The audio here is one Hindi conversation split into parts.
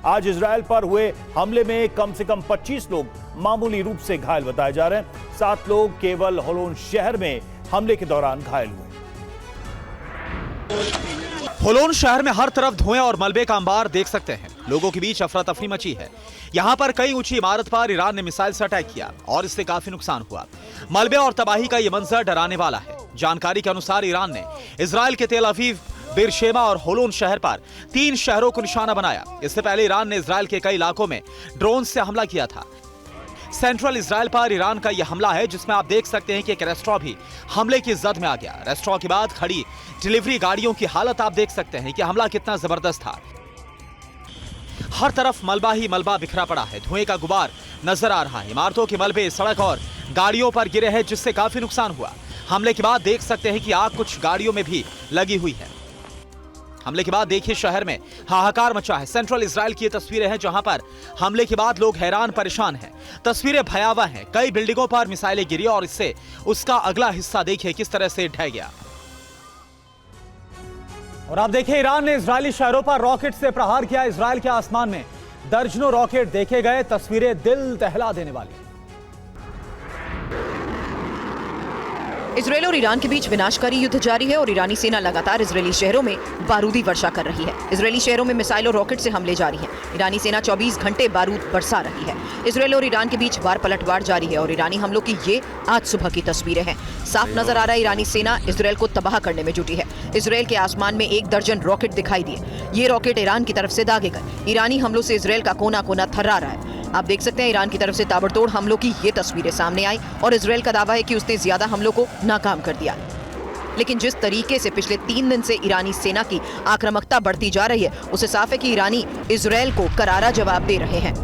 आज इजरायल पर हुए हमले में कम से कम 25 लोग मामूली रूप से घायल बताए जा रहे हैं। 7 लोग केवल होलोन शहर में हमले के दौरान घायल हुए। होलोन शहर में हर तरफ धुएं और मलबे का अंबार देख सकते हैं। लोगों के बीच अफरा तफरी मची है। यहाँ पर कई ऊंची इमारत पर ईरान ने मिसाइल से अटैक किया और इससे काफी नुकसान हुआ। मलबे और तबाही का यह मंजर डराने वाला है। जानकारी के अनुसार ईरान ने इजराइल के तेल अवीव, बेरशेबा और होलोन शहर पर 3 शहरों को निशाना बनाया। इससे पहले ईरान ने इजराइल के कई इलाकों में ड्रोन से हमला किया था। सेंट्रल इजराइल पर ईरान का यह हमला है, जिसमें आप देख सकते हैं कि एक रेस्टोरेंट भी हमले की जद में आ गया। रेस्टोरेंट के बाद खड़ी डिलीवरी गाड़ियों की हालत आप देख सकते हैं कि हमला कितना जबरदस्त था। हर तरफ मलबा ही मलबा बिखरा पड़ा है। धुएं का गुबार नजर आ रहा है। इमारतों के मलबे सड़क और गाड़ियों पर गिरे हैं, जिससे काफी नुकसान हुआ। हमले के बाद देख सकते हैं कि आग कुछ गाड़ियों में भी लगी हुई है। हमले के बाद देखिए शहर में हाहाकार मचा है। सेंट्रल इजराइल की ये तस्वीरें हैं, जहां पर हमले के बाद लोग हैरान परेशान हैं। तस्वीरें भयावह हैं। कई बिल्डिंगों पर मिसाइलें गिरी और इससे उसका अगला हिस्सा देखिए किस तरह से ढह गया। और आप देखिए ईरान ने इजरायली शहरों पर रॉकेट से प्रहार किया। इजरायल के आसमान में दर्जनों रॉकेट देखे गए। तस्वीरें दिल दहला देने वाली। इजरायल और ईरान के बीच विनाशकारी युद्ध जारी है और ईरानी सेना लगातार इजरायली शहरों में बारूदी वर्षा कर रही है। इजरायली शहरों में मिसाइल और रॉकेट से हमले जारी हैं। ईरानी सेना 24 घंटे बारूद बरसा रही है। इजरायल और ईरान के बीच वार पलटवार जारी है और ईरानी हमलों की ये आज सुबह की तस्वीरें हैं। साफ नजर आ रहा है ईरानी सेना इजरायल को तबाह करने में जुटी है। इजरायल के आसमान में 1 दर्जन रॉकेट दिखाई दिए। ये रॉकेट ईरान की तरफ से दागे गए। ईरानी हमलों से इजरायल का कोना कोना थर्रा रहा है। आप देख सकते हैं ईरान की तरफ से ताबड़तोड़ हमलों की ये तस्वीरें सामने आई और इजरायल का दावा है कि उसने ज्यादा हमलों को नाकाम कर दिया। लेकिन जिस तरीके से पिछले 3 दिन से ईरानी सेना की आक्रामकता बढ़ती जा रही है, उससे साफ है कि ईरानी इजरायल को करारा जवाब दे रहे हैं।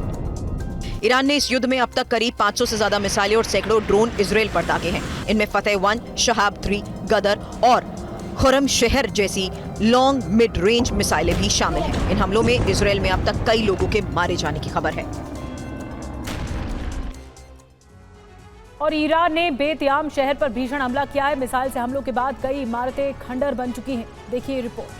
ईरान ने इस युद्ध में अब तक करीब 500 से ज्यादा मिसाइलें और सैकड़ों ड्रोन इजरायल पर दागे हैं। इनमें फतेह 1, शहाब 3, गदर और खुरम शहर जैसी लॉन्ग मिड रेंज मिसाइलें भी शामिल हैं। इन हमलों में इजरायल में अब तक कई लोगों के मारे जाने की खबर है। और ईरान ने बेतियाम शहर पर भीषण हमला किया है। मिसाइल से हमलों के बाद कई इमारतें खंडर बन चुकी हैं। देखिए रिपोर्ट।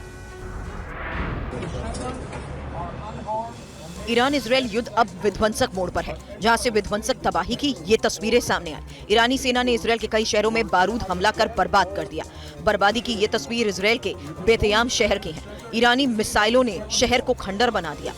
ईरान इजरायल युद्ध अब विध्वंसक मोड़ पर है, जहां से विध्वंसक तबाही की ये तस्वीरें सामने आई। ईरानी सेना ने इजरायल के कई शहरों में बारूद हमला कर बर्बाद कर दिया। बर्बादी की ये तस्वीर इजरायल के बेतियाम शहर की है। ईरानी मिसाइलों ने शहर को खंडर बना दिया।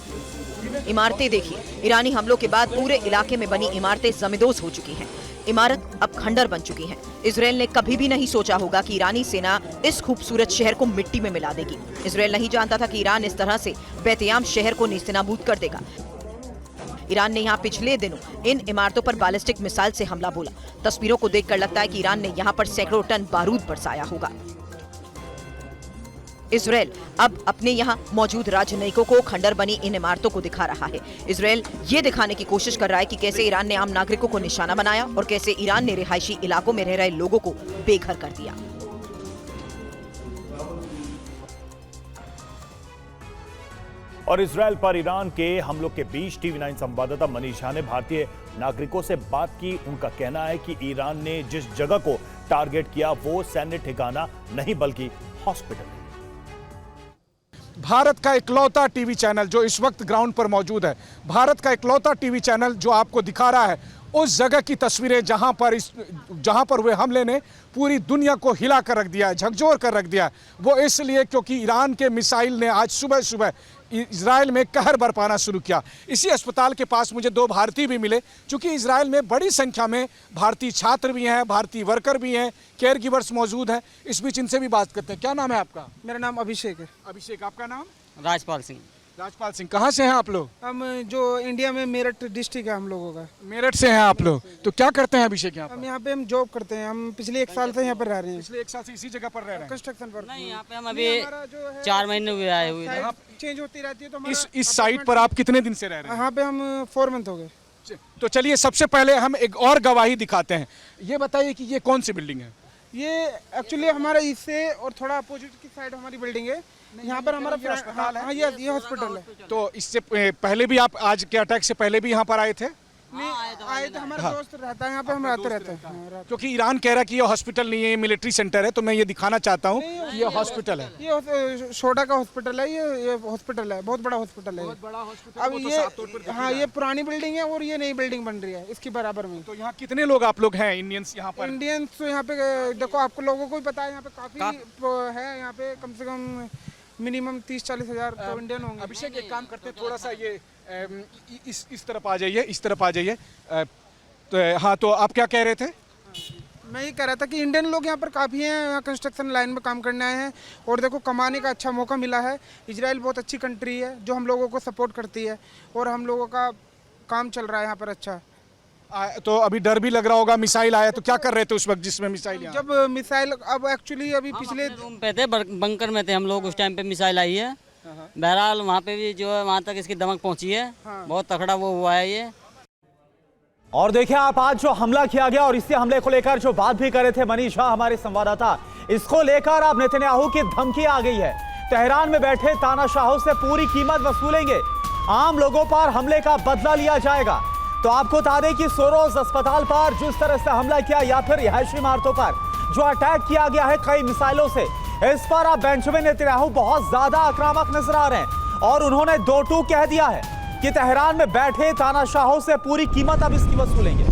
इमारतें देखिए। ईरानी हमलों के बाद पूरे इलाके में बनी इमारतें जमींदोज हो चुकी हैं। इमारत अब खंडर बन चुकी है। इजरायल ने कभी भी नहीं सोचा होगा कि ईरानी सेना इस खूबसूरत शहर को मिट्टी में मिला देगी। इजरायल नहीं जानता था कि ईरान इस तरह से बेतियाम शहर को नेस्तनाबूद कर देगा। ईरान ने यहाँ पिछले दिनों इन इमारतों पर बैलिस्टिक मिसाइल से हमला बोला। तस्वीरों को देखकर लगता है कि ईरान ने यहाँ पर सैकड़ों टन बारूद बरसाया होगा। इजरायल अब अपने यहाँ मौजूद राजनयिकों को खंडर बनी इन इमारतों को दिखा रहा है। इजरायल ये दिखाने की कोशिश कर रहा है कि कैसे ईरान ने आम नागरिकों को निशाना बनाया और कैसे ईरान ने रिहायशी इलाकों में रह रहे लोगों को बेघर कर दिया। और इजरायल पर ईरान के हमलों के बीच TV9 संवाददाता मनीष झा ने भारतीय नागरिकों से बात की। उनका कहना है कि ईरान ने जिस जगह को टारगेट किया वो सैन्य ठिकाना नहीं बल्कि हॉस्पिटल है। भारत का इकलौता टीवी चैनल जो इस वक्त ग्राउंड पर मौजूद है, भारत का इकलौता टीवी चैनल जो आपको दिखा रहा है उस जगह की तस्वीरें जहां पर हुए हमले ने पूरी दुनिया को हिला कर रख दिया है, झकझोर कर रख दिया है। वो इसलिए क्योंकि ईरान के मिसाइल ने आज सुबह सुबह इजरायल में कहर बरपाना शुरू किया। इसी अस्पताल के पास मुझे 2 भारतीय भी मिले, क्योंकि इजरायल में बड़ी संख्या में भारतीय छात्र भी हैं, भारतीय वर्कर भी हैं, केयर गिवर्स मौजूद हैं। इस बीच इनसे भी बात करते हैं। क्या नाम है आपका? मेरा नाम अभिषेक है। अभिषेक, आपका नाम? राजपाल सिंह। राजपाल सिंह, कहाँ से हैं आप लोग? हम जो इंडिया में मेरठ डिस्ट्रिक्ट है हम लोगों का। मेरठ से हैं आप लोग। तो क्या करते हैं अभिषेक यहाँ हम यहाँ पे हम जॉब करते हैं। हम पिछले 1 साल से यहाँ पर रह रहे हैं। पिछले 1 साल से इसी जगह पर रह रहे हैं? कंस्ट्रक्शन पर नहीं, यहाँ पे हम अभी 4 महीने हुए आए हुए थे। चेंज होती रहती है। तो इस साइट पर आप कितने दिन से रह रहे हैं? यहाँ पे हम 4 मंथ हो गए। तो चलिए सबसे पहले हम एक और गवाही दिखाते हैं। ये बताइए कि ये कौन सी बिल्डिंग है? ये एक्चुअली हमारा इससे और थोड़ा अपोजिट की साइड हमारी बिल्डिंग है। यहाँ पर हमारा अस्पताल है। ये हॉस्पिटल है। तो इससे पहले भी आप आज के अटैक से पहले भी यहाँ पर आए थे? नहीं, आए थे, हमारा दोस्त रहता है यहाँ पे, हम रहते हैं। हाँ, क्योंकि ईरान कह रहा है कि ये हॉस्पिटल नहीं है, ये मिलिट्री सेंटर है, तो मैं ये दिखाना चाहता हूँ कि ये हॉस्पिटल है। ये शोडा का हॉस्पिटल है, ये हॉस्पिटल है, बहुत बड़ा हॉस्पिटल है। अब ये हाँ, ये पुरानी बिल्डिंग है और ये नई बिल्डिंग बन रही है इसकी बराबर में। तो यहाँ कितने लोग आप लोग हैं इंडियंस यहाँ पर? इंडियंस तो यहाँ पे देखो, आपको लोगों को भी पता है, यहाँ पे काफी है, यहाँ पे कम से कम मिनिमम 30-40 हज़ार तो इंडियन होंगे। अभिषेक एक काम करते हैं, थोड़ा सा ये इस तरफ आ जाइए, इस तरफ आ जाइए। तो हाँ, तो आप क्या कह रहे थे? मैं ये कह रहा था कि इंडियन लोग यहाँ पर काफ़ी हैं, यहाँ कंस्ट्रक्शन लाइन में काम करने आए हैं और देखो कमाने का अच्छा मौका मिला है। इजराइल बहुत अच्छी कंट्री है जो हम लोगों को सपोर्ट करती है और हम लोगों का काम चल रहा है यहाँ पर अच्छा। तो अभी डर भी लग रहा होगा, मिसाइल आया तो क्या कर रहे थे उस वक्त जिसमें मिसाइल? जब मिसाइल, अब एक्चुअली अभी पिछले रूम पे थे, बंकर में थे हम लोग, उस टाइम पे मिसाइल आई है। बहरहाल वहाँ पे भी जो है, वहाँ तक इसकी दमक पहुँची है, बहुत तगड़ा वो हुआ है ये। और देखिए आप, आज जो हमला किया गया और इसी हमले को लेकर जो बात भी कर रहे थे मनीष झा हमारे संवाददाता, इसको लेकर अब नेतन्याहू की धमकी आ गई है। तेहरान में बैठे तानाशाहों से पूरी कीमत वसूलेंगे, आम लोगों पर हमले का बदला लिया जाएगा। तो आपको बता दें कि सोरोस अस्पताल पर जिस तरह से हमला किया या फिर रिहायशी इमारतों पर जो अटैक किया गया है कई मिसाइलों से, इस पर अब बेंजामिन नेतन्याहू बहुत ज्यादा आक्रामक नजर आ रहे हैं और उन्होंने दो टूक कह दिया है कि तेहरान में बैठे तानाशाहों से पूरी कीमत अब इसकी वसूलेंगे।